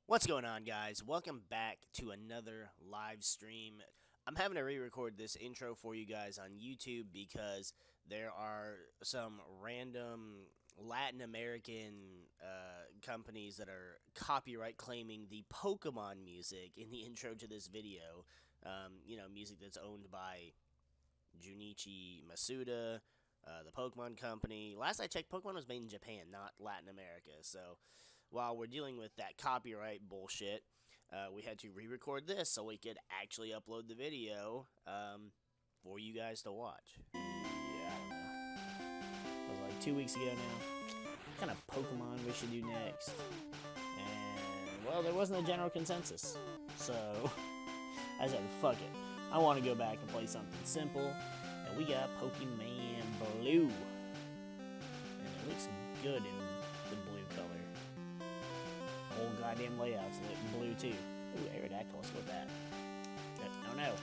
What's going on, guys? Welcome back to another live stream. I'm having to re-record this intro for you guys on YouTube because there are some random Latin American companies that are copyright claiming the Pokemon music in the intro to this video. Music that's owned by Junichi Masuda, the Pokemon Company. Last I checked, Pokemon was made in Japan, not Latin America. So while we're dealing with that copyright bullshit, we had to re-record this so we could actually upload the video for you guys to watch. Yeah, I don't know. It was like 2 weeks ago now. What kind of Pokemon we should do next? And, well, there wasn't a general consensus. So I said, fuck it. I want to go back and play something simple. And we got Pokemon Blue. And it looks good in the blue color. The whole goddamn layout's blue too. Ooh, Aerodactyl, with that. Oh no.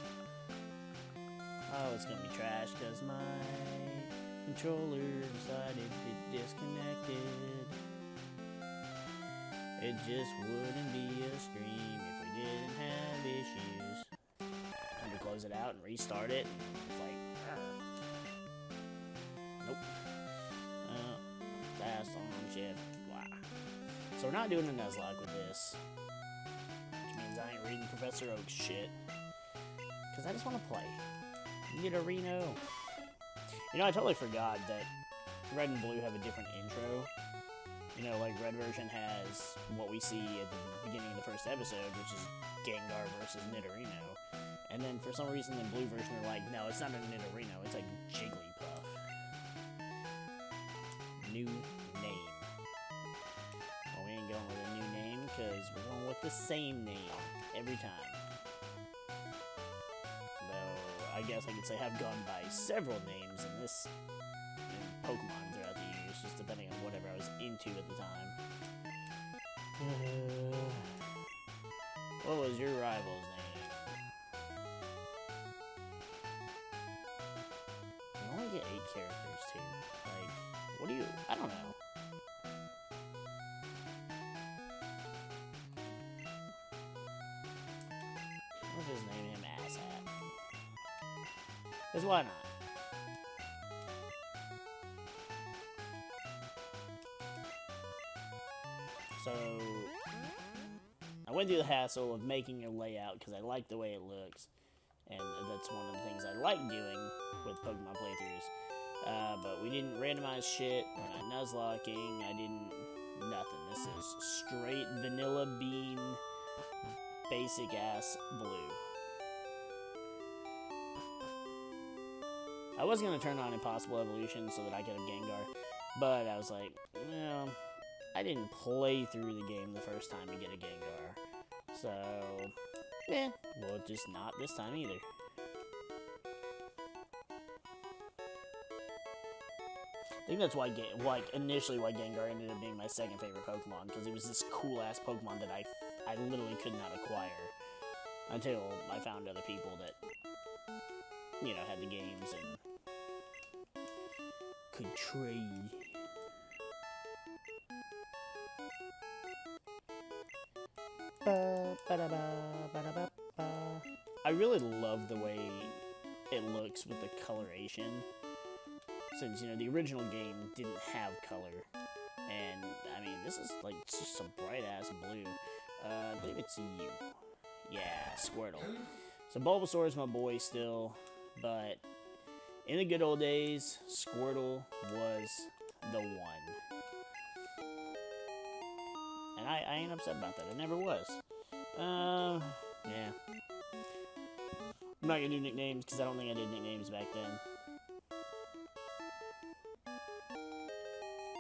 Oh, it's gonna be trash because my controller decided to disconnect it. It just wouldn't be a stream if we didn't have issues. Time to close it out and restart it. It's like, nope. Fast on shift. Wow. So we're not doing a Nuzlocke with this, which means I ain't reading Professor Oak's shit. Because I just want to play. Get a Reno. You know, I totally forgot that Red and Blue have a different intro. You know, like Red version has what we see at the beginning of the first episode, which is Gengar versus Nidorino. And then for some reason the Blue version are like, no, it's not a Nidorino, it's like Jigglypuff. New name. Well, we ain't going with a new name, because we're going with the same name every time. Though, I guess I could say I've gone by several names in Pokemon throughout the years, just depending on whatever I was into at the time. What was your rival's name? You only get 8 characters, too. Like, what do you... I don't know. I'll just name him Asshat. Because why not? So, I went through the hassle of making a layout because I like the way it looks. And that's one of the things I like doing with Pokemon playthroughs. But we didn't randomize shit. We're not Nuzlocking. I didn't... Nothing. This is straight vanilla bean, basic ass blue. I was going to turn on Impossible Evolution so that I could have Gengar. But I was like, well, I didn't play through the game the first time to get a Gengar. So, well, just not this time either. I think that's why, initially why Gengar ended up being my second favorite Pokemon, because it was this cool-ass Pokemon that I literally could not acquire until I found other people that, you know, had the games and could trade. I really love the way it looks with the coloration, since, you know, the original game didn't have color, and, I mean, this is, like, just a bright-ass blue. I believe it's you. Yeah, Squirtle. So Bulbasaur is my boy still, but in the good old days, Squirtle was the one. And I ain't upset about that. It never was. Yeah. I'm not gonna do nicknames, because I don't think I did nicknames back then.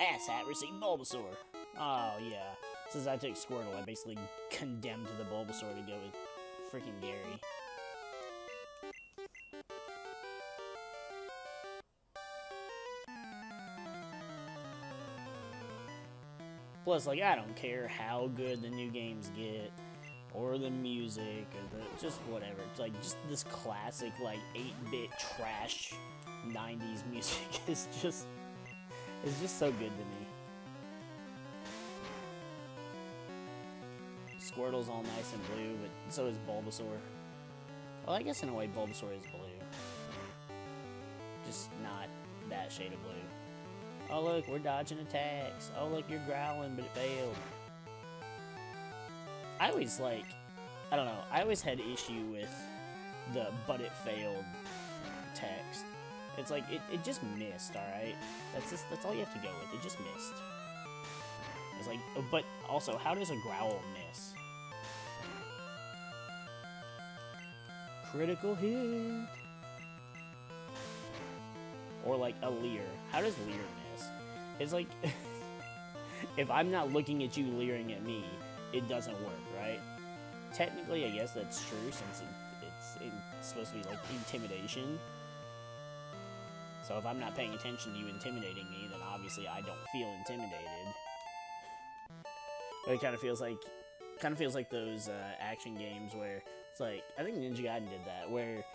Asshat received Bulbasaur. Oh, yeah. Since I took Squirtle, I basically condemned the Bulbasaur to go with freaking Gary. Plus, like, I don't care how good the new games get, or the music, or just whatever. It's like, just this classic, like, 8-bit trash 90s music is just so good to me. Squirtle's all nice and blue, but so is Bulbasaur. Well, I guess in a way Bulbasaur is blue. Just not that shade of blue. Oh look, we're dodging attacks. Oh look, you're growling, but it failed. I always I don't know, I always had issue with the "but it failed" text. It's like, it just missed, alright? That's all you have to go with, it just missed. It's like, but also, how does a growl miss? Critical hit! Or like a leer. How does leer miss? It's like, if I'm not looking at you leering at me, it doesn't work, right? Technically, I guess that's true, since it's supposed to be like intimidation. So if I'm not paying attention to you intimidating me, then obviously I don't feel intimidated. But it kind of feels like those action games where it's like, I think Ninja Gaiden did that, where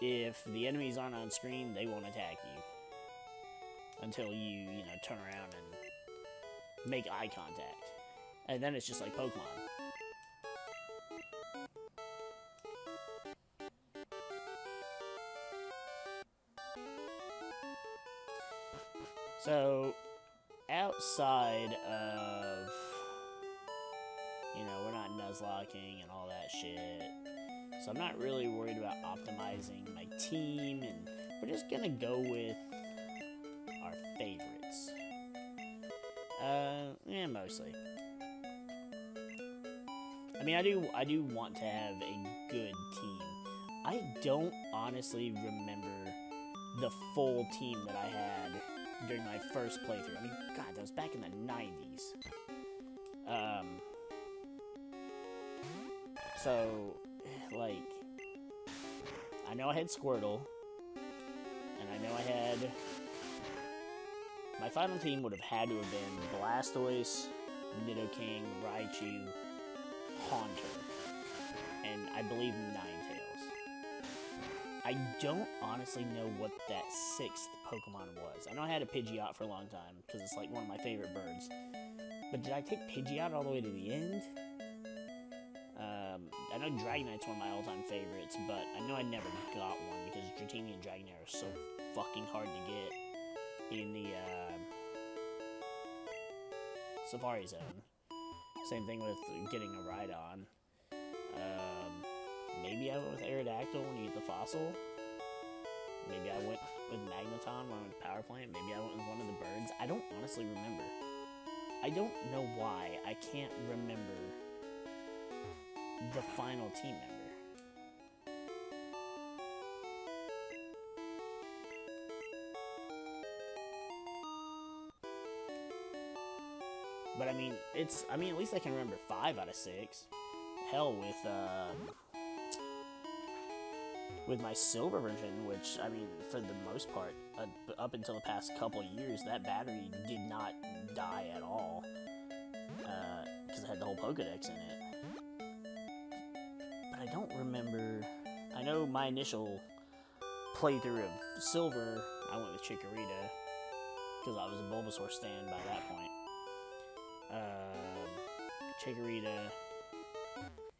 if the enemies aren't on screen, they won't attack you until you turn around and make eye contact, and then it's just like Pokemon. So, outside of, we're not nuzlocking and all that shit, so I'm not really worried about optimizing my team, and we're just gonna go with our favorites. Yeah, mostly. I mean, I do want to have a good team. I don't honestly remember the full team that I had during my first playthrough. I mean, God, that was back in the 90s. So, like, I know I had Squirtle, and I know I had... My final team would have had to have been Blastoise, Nidoking, Raichu, Haunter, and I believe Ninetales. I don't honestly know what that 6th Pokemon was. I know I had a Pidgeot for a long time, because it's like one of my favorite birds. But did I take Pidgeot all the way to the end? I know Dragonite's one of my all-time favorites, but I know I never got one, because Dratini and Dragonair are so fucking hard to get in the Safari Zone. Same thing with getting a Rhydon. Maybe I went with Aerodactyl when you get the fossil. Maybe I went with Magneton when I went to Power Plant. Maybe I went with one of the birds. I don't honestly remember. I don't know why I can't remember the final team member. But I mean, at least I can remember 5 out of 6. Hell, with my silver version, which, I mean, for the most part, up until the past couple years, that battery did not die at all, because it had the whole Pokedex in it. But I don't remember... I know my initial playthrough of silver, I went with Chikorita, because I was a Bulbasaur stan by that point. Chikorita.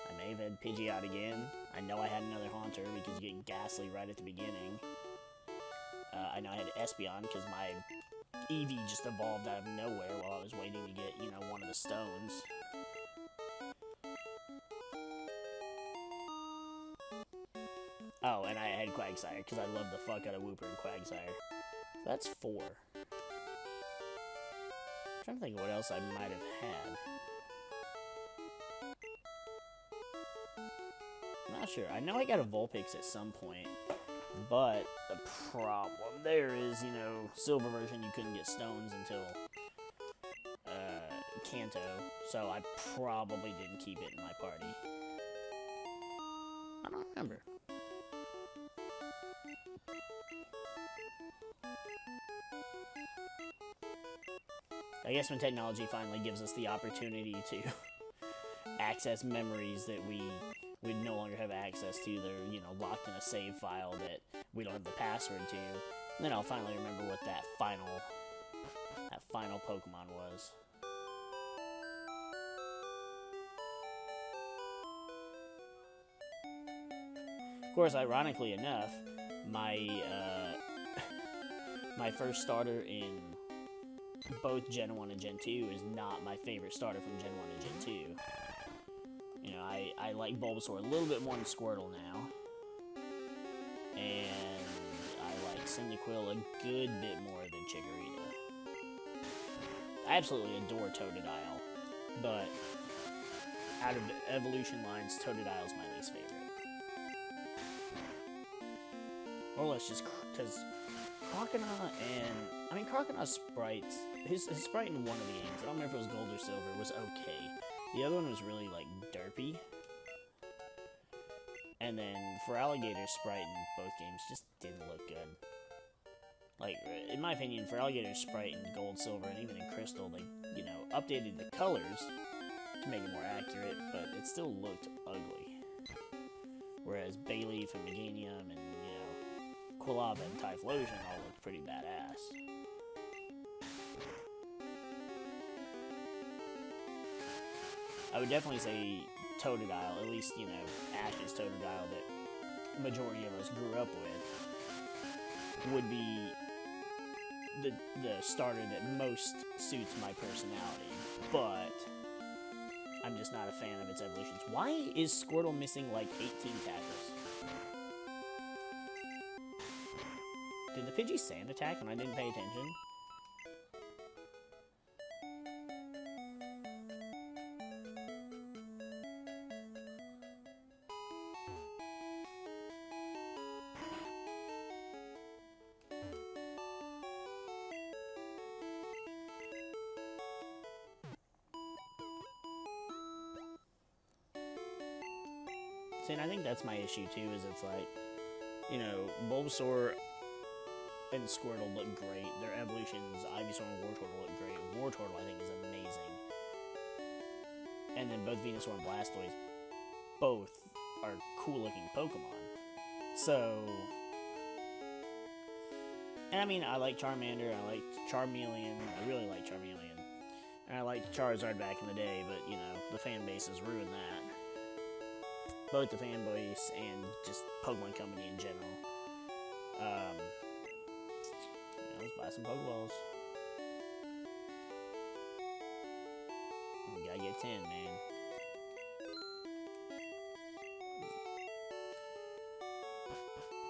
I may have had Pidgeot again. I know I had another Haunter because you get Ghastly right at the beginning. I know I had Espeon because my Eevee just evolved out of nowhere while I was waiting to get, one of the stones. Oh, and I had Quagsire because I love the fuck out of Wooper and Quagsire. So that's 4. I'm trying to think of what else I might have had. I'm not sure. I know I got a Vulpix at some point, but the problem there is, silver version you couldn't get stones until Kanto, so I probably didn't keep it in my party. I don't remember. I guess when technology finally gives us the opportunity to access memories that we no longer have access to, they're, locked in a save file that we don't have the password to, and then I'll finally remember what that final Pokemon was. Of course, ironically enough, my my first starter in both Gen 1 and Gen 2 is not my favorite starter from Gen 1 and Gen 2. You know, I like Bulbasaur a little bit more than Squirtle now. And I like Cyndaquil a good bit more than Chikorita. I absolutely adore Totodile, but out of evolution lines, Totodile is my least favorite. Or less just because Croconaw and... I mean, Croconaw's sprites... His sprite in one of the games, I don't remember if it was Gold or Silver, was okay. The other one was really, like, derpy. And then Feraligator's sprite in both games just didn't look good. Like, in my opinion, Feraligator's sprite in Gold, Silver, and even in Crystal, they, you know, updated the colors to make it more accurate, but it still looked ugly. Whereas Bayleaf and Meganium and, you know, Quilava and Typhlosion all looked pretty badass. I would definitely say Totodile, at least, you know, Ash's Totodile that majority of us grew up with, would be the starter that most suits my personality, but I'm just not a fan of its evolutions. Why is Squirtle missing like 18 tackles? Did the Pidgey sand attack and I didn't pay attention? See, and I think that's my issue too, is it's like, you know, Bulbasaur and Squirtle look great. Their evolutions, Ivysaur and Wartortle look great. Wartortle, I think, is amazing. And then both Venusaur and Blastoise, both are cool-looking Pokemon. So, and I mean, I like Charmander, I like Charmeleon, I really like Charmeleon. And I liked Charizard back in the day, but, you know, the fan base has ruined that. Both the fanboys and just Pokemon Company in general. Let's buy some Pokeballs. We gotta get 10, man.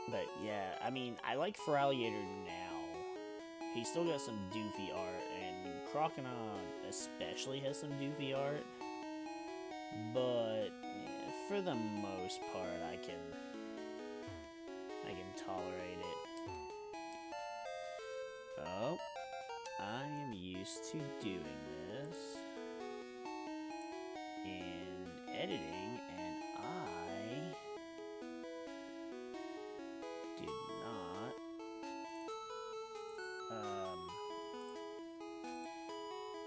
But yeah, I mean, I like Feraligatr now. He's still got some doofy art, and Croconaw especially has some doofy art. But for the most part, I can tolerate it. Oh, I am used to doing this in editing, and I did not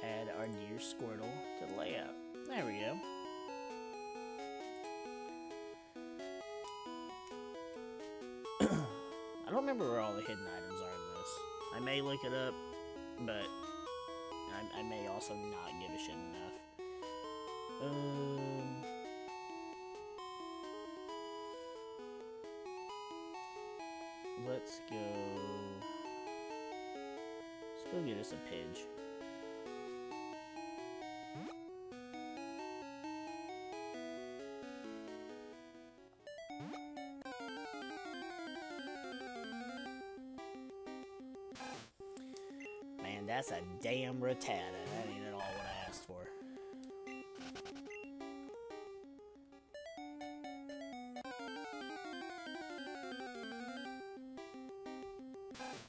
add our dear Squirtle to the layout. There we go. I don't remember where all the hidden items are in this. I may look it up, but I may also not give a shit enough. Let's go get us a Pidge. That's a damn Rattata. That ain't at all what I asked for.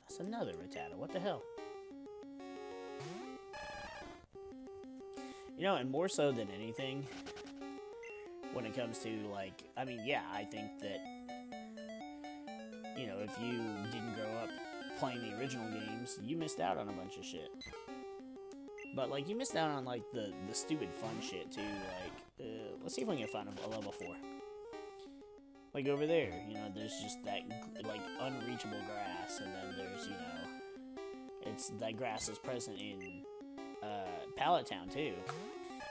That's another Rattata. What the hell? You know, and more so than anything, when it comes to, like, I mean, yeah, I think that, you know, if you didn't grow up playing the original games, you missed out on a bunch of shit. But, like, you missed out on, like, the stupid fun shit, too. Like, let's see if we can find a level 4. Like, over there, you know, there's just that, like, unreachable grass, and then there's, you know, that grass is present in, Pallet Town, too.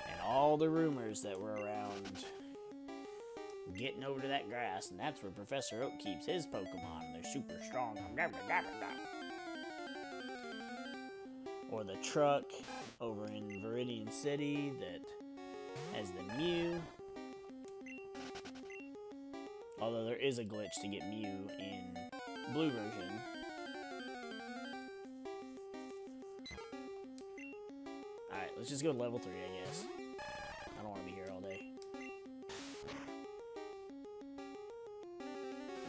And all the rumors that were around getting over to that grass, and that's where Professor Oak keeps his Pokemon. They're super strong. Or the truck over in Viridian City that has the Mew. Although there is a glitch to get Mew in blue version. Alright, let's just go to level 3, I guess. I don't want to be here all day.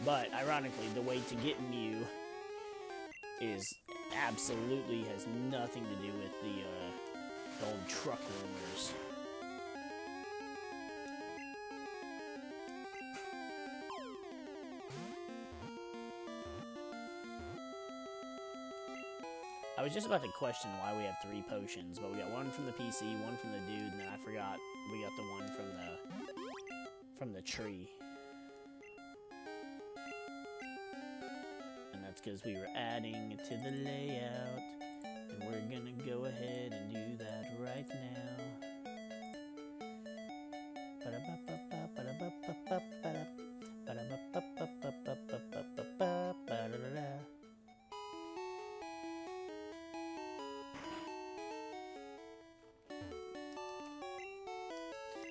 But, ironically, the way to get Mew is absolutely has nothing to do with the old truck rumors. I was just about to question why we have 3 potions, but we got one from the PC, one from the dude, and then I forgot we got the one from the tree. And that's because we were adding to the layout, and we're gonna go ahead and do that right now.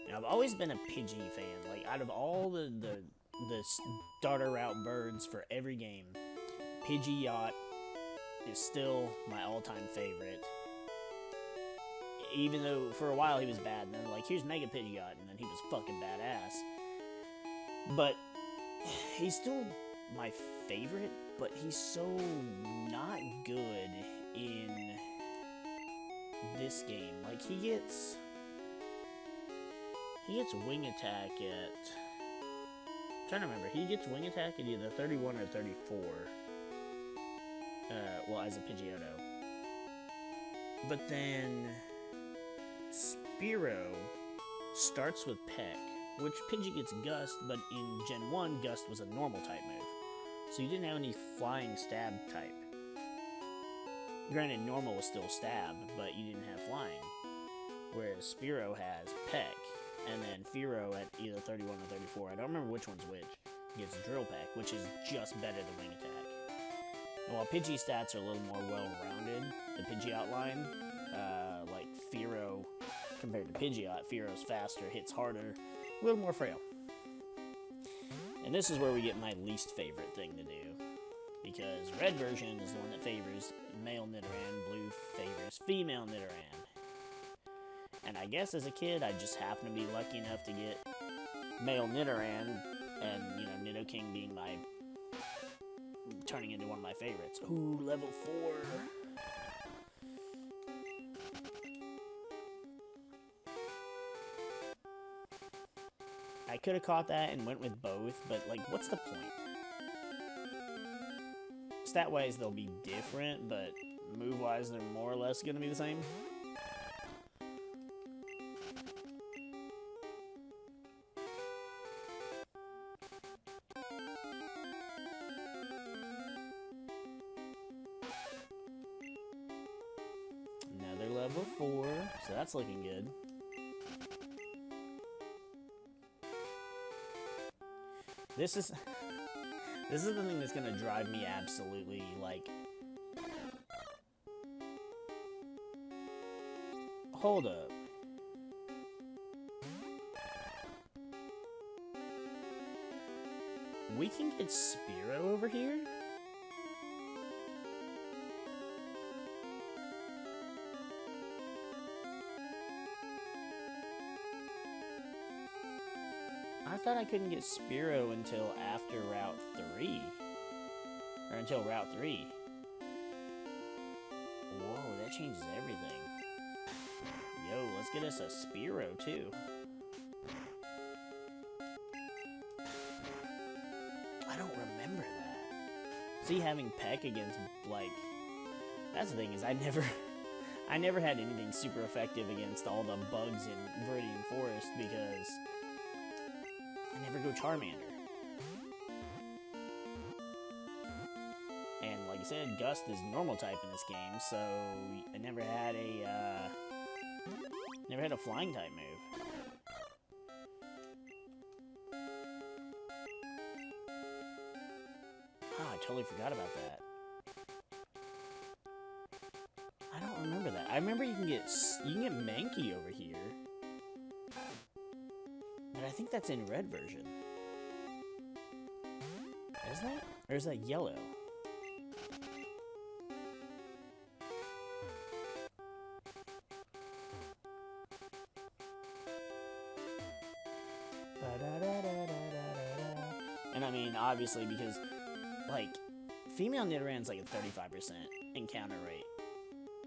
Now, I've always been a Pidgey fan. Like, out of all the starter route birds for every game, Pidgeot is still my all-time favorite. Even though for a while he was bad, and then like, here's Mega Pidgeot, and then he was fucking badass. But he's still my favorite, but he's so not good in this game. Like, he gets wing attack at... I'm trying to remember. He gets wing attack at either 31 or 34. Well, as a Pidgeotto. But then Spearow starts with Peck, which Pidgey gets Gust, but in Gen 1, Gust was a normal type move. So you didn't have any flying stab type. Granted, normal was still stab, but you didn't have flying. Whereas Spearow has Peck, and then Fearow at either 31 or 34, I don't remember which one's which, gets Drill Peck, which is just better than Wing Attack. And while Pidgey stats are a little more well-rounded, the Pidgeot line, like Fearow compared to Pidgeot, Fearow's faster, hits harder, a little more frail. And this is where we get my least favorite thing to do, because red version is the one that favors male Nidoran, blue favors female Nidoran. And I guess as a kid, I just happened to be lucky enough to get male Nidoran, and, you know, Nidoking being turning into one of my favorites. Ooh, level 4. I could have caught that and went with both, but, like, what's the point? Stat-wise, they'll be different, but move-wise, they're more or less going to be the same. Another level 4, so that's looking good. This is the thing that's gonna drive me absolutely, like... Hold up. We can get Spearow over here? I thought I couldn't get Spearow until after Route 3. Or until Route 3. Whoa, that changes everything. Yo, let's get us a Spearow, too. I don't remember that. See, having Peck against, like... That's the thing, is I never had anything super effective against all the bugs in Viridian Forest, because... I never go Charmander. And like I said, Gust is normal type in this game, so I never had a flying type move. I totally forgot about that. I don't remember that. I remember you can get Mankey over here. But I think that's in red version. Is that? Or is that yellow? And I mean, obviously, because, like, female Nidoran's like a 35% encounter rate,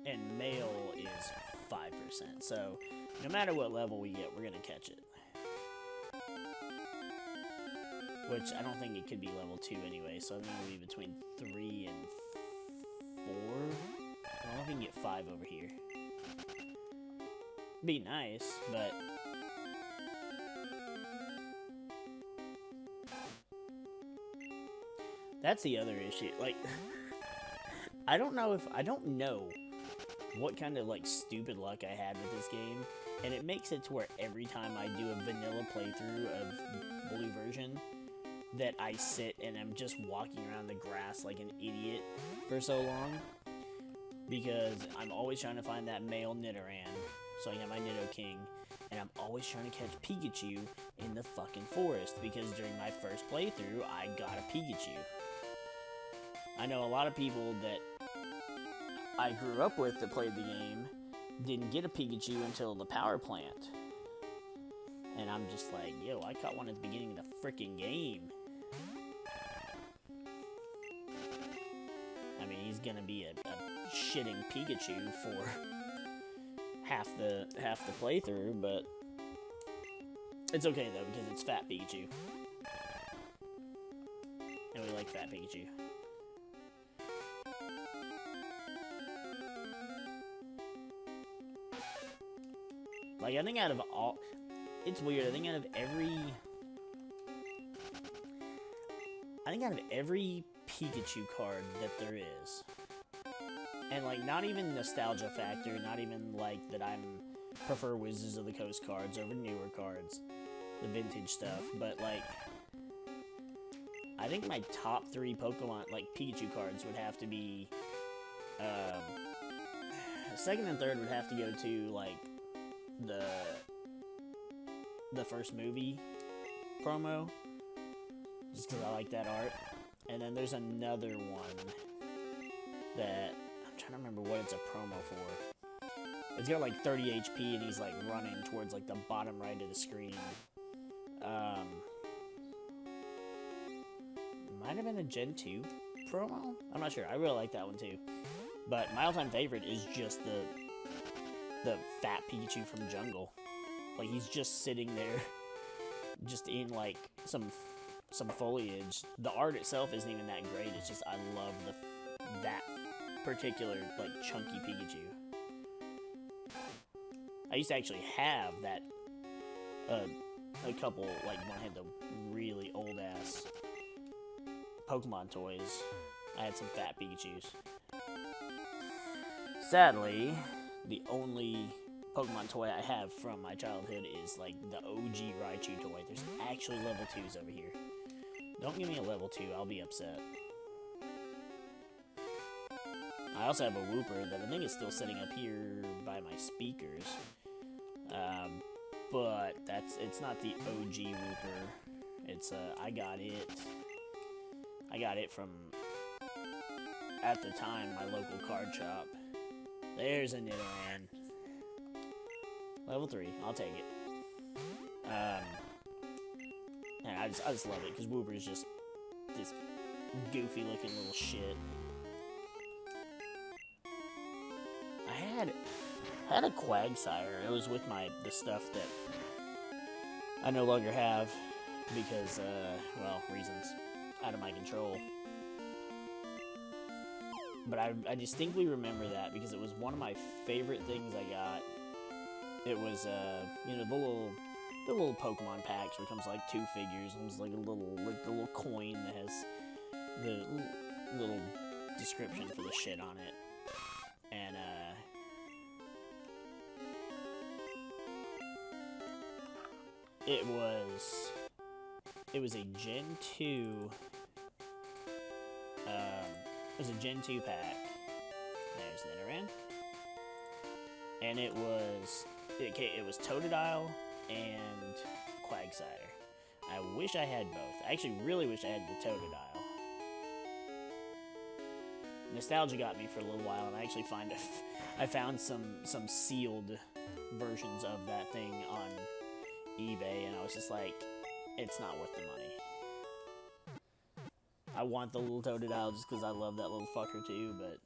and male is 5%. So, no matter what level we get, we're gonna catch it. Which, I don't think it could be level 2 anyway, so I think it'll be between 3 and 4. I don't know if we can get 5 over here. Be nice, but... That's the other issue. Like, I don't know what kind of, like, stupid luck I had with this game, and it makes it to where every time I do a vanilla playthrough of blue version, that I sit and I'm just walking around the grass like an idiot for so long, because I'm always trying to find that male Nidoran, so I got my Nidoking, and I'm always trying to catch Pikachu in the fucking forest, because during my first playthrough, I got a Pikachu. I know a lot of people that I grew up with that played the game didn't get a Pikachu until the power plant. And I'm just like, yo, I caught one at the beginning of the freaking game. I mean, he's gonna be a shitting Pikachu for half the playthrough, but it's okay though, because it's fat Pikachu. And we like fat Pikachu. Like, I think out of all... It's weird, I think out of every Pikachu card that there is, and, like, not even nostalgia factor, not even, like, that I'm prefer Wizards of the Coast cards over newer cards, the vintage stuff, but, like, I think my top 3 Pokemon, like, Pikachu cards would have to be, second and third would have to go to, like, the first movie promo, just because I like that art. And then there's another one that I'm trying to remember what it's a promo for. It's got like 30 HP and he's like running towards like the bottom right of the screen. Might have been a Gen 2 promo? I'm not sure. I really like that one too. But my all-time favorite is just the fat Pikachu from Jungle. Like, he's just sitting there, just in, like, some foliage. The art itself isn't even that great, it's just, I love that particular, like, chunky Pikachu. I used to actually have that, a couple, like, when I had the really old-ass Pokemon toys, I had some fat Pikachus. Sadly, the only Pokemon toy I have from my childhood is, like, the OG Raichu toy. There's actually level 2s over here. Don't give me a level 2, I'll be upset. I also have a Wooper that I think is still sitting up here by my speakers. But it's not the OG Wooper. It's, I got it from, at the time, my local card shop. There's a Nidoran. Level 3, I'll take it. And I just love it, because Wooper is just this goofy looking little shit. I had a Quagsire. It was with the stuff that I no longer have, because, well, reasons out of my control. But I distinctly remember that, because it was one of my favorite things I got. It was, you know, the little Pokemon packs where it comes like 2 figures, and it's like a little coin that has the little description for the shit on it. And, it was a Gen 2, was a Gen 2 pack. There's Nidoran. And it was Totodile and Quagsire. I wish I had both. I actually really wish I had the Totodile. Nostalgia got me for a little while, and I actually I found some sealed versions of that thing on eBay, and I was just like, it's not worth the money. I want the little Totodile just because I love that little fucker too, but